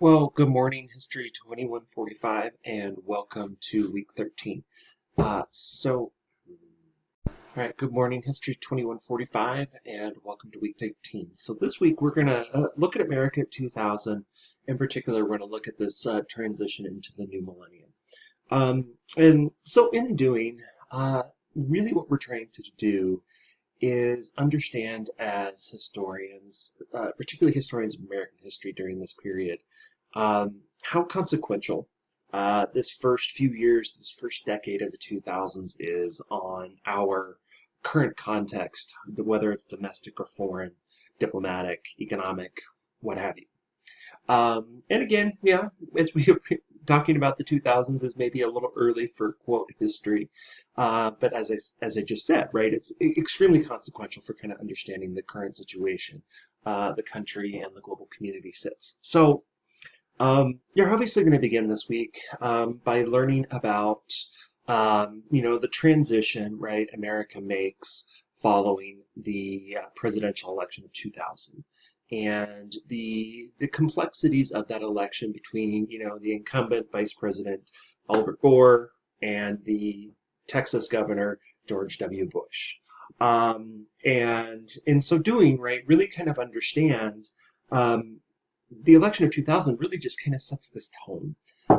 Well, good morning, History 2145, and welcome to week 13. All right, good morning, History 2145, and welcome to week 13. So this week we're going to look at America at 2000. In particular, we're going to look at this transition into the new millennium. And so in doing, really what we're trying to do is understand as historians, particularly historians of American history during this period, how consequential this first few years, this first decade of the 2000s is on our current context, whether it's domestic or foreign, diplomatic, economic, what have you. And again, yeah, as we talking about the 2000s is maybe a little early for quote history, but as I just said, right, it's extremely consequential for kind of understanding the current situation the country and the global community sits. So you're obviously going to begin this week by learning about the transition, right, America makes following the presidential election of 2000 and the complexities of that election between, the incumbent Vice President Albert Gore and the Texas Governor George W. Bush. And in so doing, right, really kind of understand the election of 2000 really just kind of sets this tone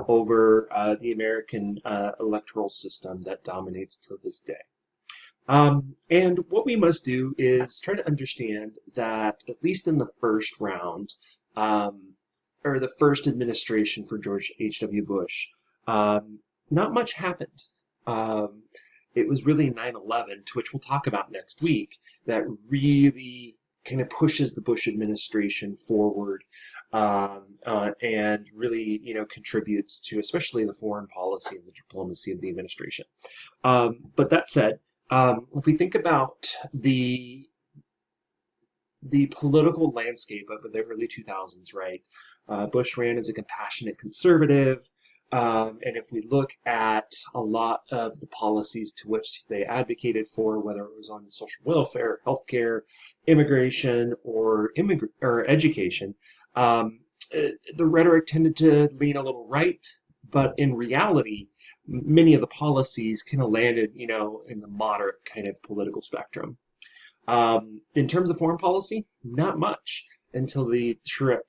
over the American electoral system that dominates to this day. And what we must do is try to understand that, at least in the first round, or the first administration for George H.W. Bush, not much happened. It was really 9/11, to which we'll talk about next week, that really kind of pushes the Bush administration forward and really, contributes to especially the foreign policy and the diplomacy of the administration. But that said, if we think about the political landscape of the early 2000s, right? Bush ran as a compassionate conservative. And if we look at a lot of the policies to which they advocated for, whether it was on social welfare, healthcare, immigration, or education, the rhetoric tended to lean a little right, but in reality, many of the policies kind of landed, in the moderate kind of political spectrum. In terms of foreign policy, not much until the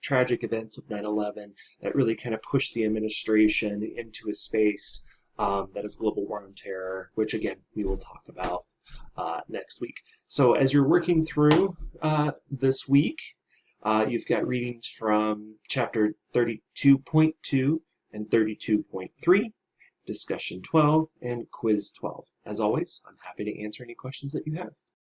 tragic events of 9/11 that really kind of pushed the administration into a space that is global war on terror, which again, we will talk about next week. So as you're working through this week, you've got readings from chapter 32.2 and 32.3, discussion 12, and quiz 12. As always, I'm happy to answer any questions that you have.